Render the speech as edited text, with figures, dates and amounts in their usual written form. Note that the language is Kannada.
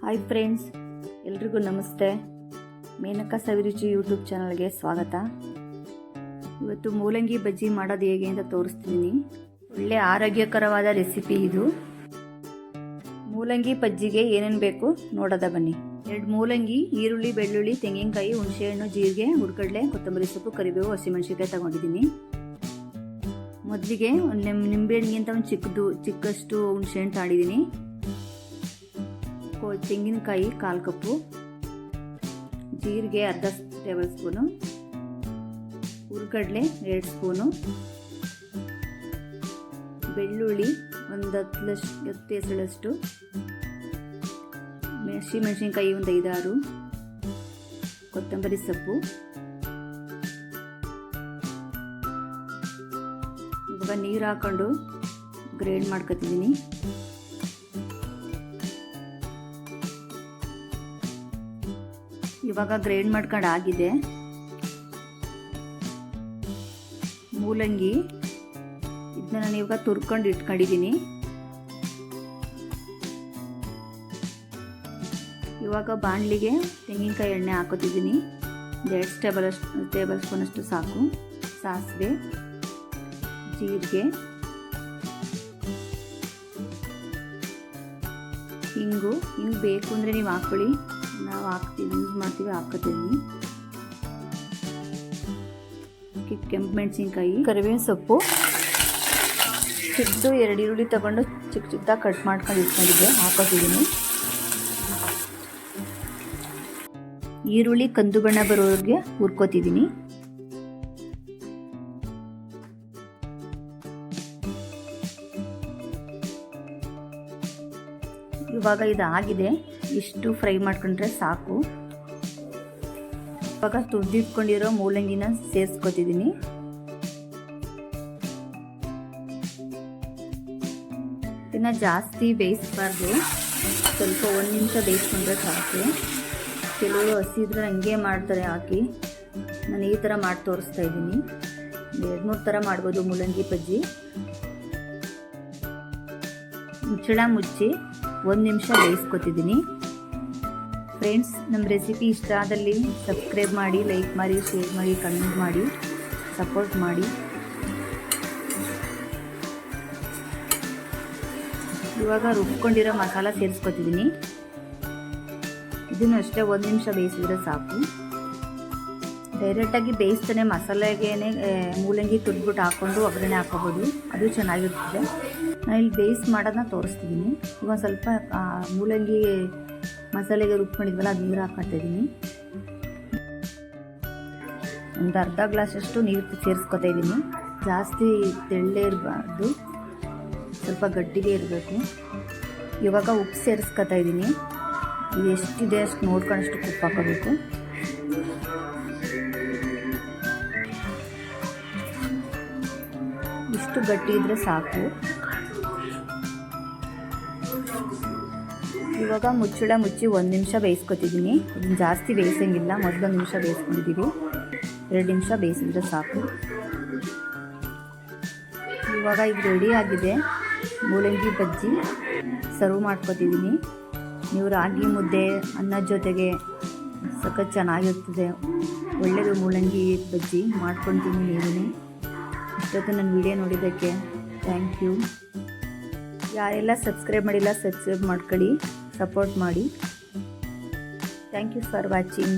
ಹಾಯ್ ಫ್ರೆಂಡ್ಸ್, ಎಲ್ರಿಗೂ ನಮಸ್ತೆ. ಮೇನಕಾ ಸವಿರುಚಿ ಯೂಟ್ಯೂಬ್ ಚಾನಲ್ಗೆ ಸ್ವಾಗತ. ಇವತ್ತು ಮೂಲಂಗಿ ಬಜ್ಜಿ ಮಾಡೋದು ಹೇಗೆ ಅಂತ ತೋರಿಸ್ತೀನಿ. ಒಳ್ಳೆ ಆರೋಗ್ಯಕರವಾದ ರೆಸಿಪಿ ಇದು. ಮೂಲಂಗಿ ಬಜ್ಜಿಗೆ ಏನೇನು ಬೇಕು ನೋಡೋದ ಬನ್ನಿ. 2 ಮೂಲಂಗಿ, ಈರುಳ್ಳಿ, ಬೆಳ್ಳುಳ್ಳಿ, ತೆಂಗಿನಕಾಯಿ, ಹುಣಸೆಹಣ್ಣು, ಜೀರಿಗೆ, ಹುರ್ಗಡ್ಲೆ, ಕೊತ್ತಂಬರಿ ಸೊಪ್ಪು, ಕರಿಬೇವು, ಹಸಿಮೆಣಸಿನಕಾಯಿ ತಗೊಂಡಿದ್ದೀನಿ. ಮೊದಲಿಗೆ ಒಂದು ನಿಂಬೆಹಣ್ಣಿಗಿಂತ ಒಂದು ಚಿಕ್ಕಷ್ಟು ಹುಣಸೆಹಣ್ಣು ತಾಡಿದ್ದೀನಿ. ತೆಂಗಿನಕಾಯಿ 1/4 ಕಪ್ಪು, ಜೀರಿಗೆ ಅರ್ಧ ಟೇಬಲ್ ಸ್ಪೂನು, ಹುರ್ಗಡ್ಲೆ 2 ಸ್ಪೂನು, ಬೆಳ್ಳುಳ್ಳಿ ಒಂದು 10 ಎಸಳಷ್ಟು, ಹಸಿಮೆಣಸಿನಕಾಯಿ ಒಂದು 5-6, ಕೊತ್ತಂಬರಿ ಸೊಪ್ಪು. ಇವಾಗ ನೀರು ಹಾಕೊಂಡು ಗ್ರೈಂಡ್ ಮಾಡ್ಕೊತಿದ್ದೀನಿ. ಇವಾಗ ಗ್ರೈಂಡ್ ಮಾಡ್ಕೊಂಡು ಆಗಿದೆ. ಮೂಲಂಗಿ ಇದನ್ನ ನಾನು ಇವಾಗ ತುರ್ಕೊಂಡು ಇಟ್ಕೊಂಡಿದ್ದೀನಿ. ಇವಾಗ ಬಾಣಲಿಗೆ ತೆಂಗಿನಕಾಯಿ ಎಣ್ಣೆ ಹಾಕೋತಿದ್ದೀನಿ. 2 ಟೇಬಲ್ ಸ್ಪೂನ್ ಅಷ್ಟು ಸಾಕು. ಸಾಸಿವೆ, ಜೀರಿಗೆ, ಹಿಂಗು ಬೇಕು ಅಂದರೆ ನೀವು ಹಾಕೊಳ್ಳಿ. ನಾವು ಯೂಸ್ ಮಾಡ್ತೀವಿ, ಹಾಕೋತೀವಿ. ಕೆಂಪು ಮೆಣಸಿನ್ಕಾಯಿ, ಕರಿಬೇವಿನ ಸೊಪ್ಪು, ಚಿಕ್ಕದು 2 ಈರುಳ್ಳಿ ತಗೊಂಡು ಚಿಕ್ಕದಾಗಿ ಕಟ್ ಮಾಡ್ಕೊಂಡು ಇಟ್ಕೊಂಡಿದ್ದೆ, ಹಾಕೋತಿದ್ದೀನಿ. ಈರುಳ್ಳಿ ಕಂದು ಬಣ್ಣ ಬರೋರಿಗೆ ಹುರ್ಕೋತಿದ್ದೀನಿ. ಇವಾಗ ಇದಾಗಿದೆ. ಇಷ್ಟು ಫ್ರೈ ಮಾಡ್ಕೊಂಡ್ರೆ ಸಾಕು. ಇವಾಗ ತುರಿದಿಟ್ಕೊಂಡಿರೋ ಮೂಲಂಗಿನ ಸೇರಿಸ್ಕೊತಿದ್ದೀನಿ. ಇದನ್ನ ಜಾಸ್ತಿ ಬೇಯಿಸಬಾರ್ದು, ಸ್ವಲ್ಪ 1 ನಿಮಿಷ ಬೇಯಿಸ್ಕೊಂಡ್ರೆ ಸಾಕು. ಕೆಲವರು ಹಸಿ ಇದ್ರೆ ಹಂಗೆ ಮಾಡ್ತಾರೆ ಹಾಕಿ. ನಾನು ಈ ಥರ ಮಾಡಿ ತೋರಿಸ್ತಾ ಇದ್ದೀನಿ. 2-3 ಥರ ಮಾಡ್ಬೋದು ಮೂಲಂಗಿ ಬಜ್ಜಿ. ಮುಚ್ಚಳ ಮುಚ್ಚಿ 1 ನಿಮಿಷ ಬೇಯಿಸ್ಕೊತಿದ್ದೀನಿ. ಫ್ರೆಂಡ್ಸ್, ನಮ್ಮ ರೆಸಿಪಿ ಇಷ್ಟ ಆದಲ್ಲಿ ಸಬ್ಸ್ಕ್ರೈಬ್ ಮಾಡಿ, ಲೈಕ್ ಮಾಡಿ, ಶೇರ್ ಮಾಡಿ, ಕಮೆಂಟ್ ಮಾಡಿ, ಸಪೋರ್ಟ್ ಮಾಡಿ. ಇವಾಗ ರುಬ್ಕೊಂಡಿರೋ ಮಸಾಲ ಸೇರಿಸ್ಕೊತಿದ್ದೀನಿ. ಇದನ್ನು ಅಷ್ಟೇ 1 ನಿಮಿಷ ಬೇಯಿಸಿದ್ರೆ ಸಾಕು. ಡೈರೆಕ್ಟಾಗಿ ಬೇಯಿಸ್ತಾನೆ ಮಸಾಲೆಗೇನೆ ಮೂಲಂಗಿ ತುರ್ದ್ಬಿಟ್ಟು ಹಾಕ್ಕೊಂಡು ಒಗ್ಗರಣೆ ಹಾಕೋಬೋದು, ಅದು ಚೆನ್ನಾಗಿರ್ತದೆ. ನಾನು ಇಲ್ಲಿ ಬೇಯಿಸಿ ಮಾಡೋದನ್ನ ತೋರಿಸ್ತಿದ್ದೀನಿ. ಇವಾಗ ಸ್ವಲ್ಪ ಮೂಲಂಗಿ ಮಸಾಲೆಗೆ ರುಬ್ಕೊಂಡಿದ್ವಲ್ಲ, ಅದು ನೀರು ಹಾಕ್ಕೊತಿದ್ದೀನಿ. ಒಂದು ಅರ್ಧ ಗ್ಲಾಸಷ್ಟು ನೀರು ಸೇರಿಸ್ಕೊತಾ ಇದ್ದೀನಿ. ಜಾಸ್ತಿ ತೆಳ್ಳೇ ಇರಬಾರ್ದು, ಸ್ವಲ್ಪ ಗಟ್ಟಿಗೆ ಇರಬೇಕು. ಇವಾಗ ಉಪ್ಪು ಸೇರಿಸ್ಕೊತಾ ಇದ್ದೀನಿ. ಇದು ಎಷ್ಟಿದೆ ಅಷ್ಟು ನೋಡ್ಕೊಂಡಷ್ಟು ಉಪ್ಪು ಹಾಕೋಬೇಕು. ಇಷ್ಟು ಗಟ್ಟಿ ಇದ್ರೆ ಸಾಕು. ಇವಾಗ ಮುಚ್ಚಳ ಮುಚ್ಚಿ 1 ನಿಮಿಷ ಬೇಯಿಸ್ಕೊತಿದ್ದೀನಿ. ಇದನ್ನು ಜಾಸ್ತಿ ಬೇಯಿಸೋಂಗಿಲ್ಲ, ಮೊದಲು 1 ನಿಮಿಷ ಬೇಯಿಸ್ಕೊಂಡಿದ್ದೀವಿ. 2 ನಿಮಿಷ ಬೇಯಿಸಿದ್ರೆ ಸಾಕು. ಇವಾಗ ಇದು ರೆಡಿ ಆಗಿದೆ ಮೂಲಂಗಿ ಬಜ್ಜಿ. ಸರ್ವ್ ಮಾಡ್ಕೊತಿದ್ದೀನಿ. ನೀವು ರಾಗಿ ಮುದ್ದೆ ಅನ್ನದ ಜೊತೆಗೆ ಸಖತ್ ಚೆನ್ನಾಗಿರ್ತದೆ. ಒಳ್ಳೆಯದು ಮೂಲಂಗಿ ಬಜ್ಜಿ. ಮಾಡ್ಕೊತೀನಿ ನೀವು. ಇಷ್ಟೊತ್ತು ನನ್ನ ವಿಡಿಯೋ ನೋಡಿದ್ದಕ್ಕೆ ಥ್ಯಾಂಕ್ ಯು. ಯಾರೆಲ್ಲ ಸಬ್ಸ್ಕ್ರೈಬ್ ಮಾಡಿಲ್ಲ ಸಬ್ಸ್ಕ್ರೈಬ್ ಮಾಡ್ಕೊಳ್ಳಿ, ಸಪೋರ್ಟ್ ಮಾಡಿ. Thank you for watching.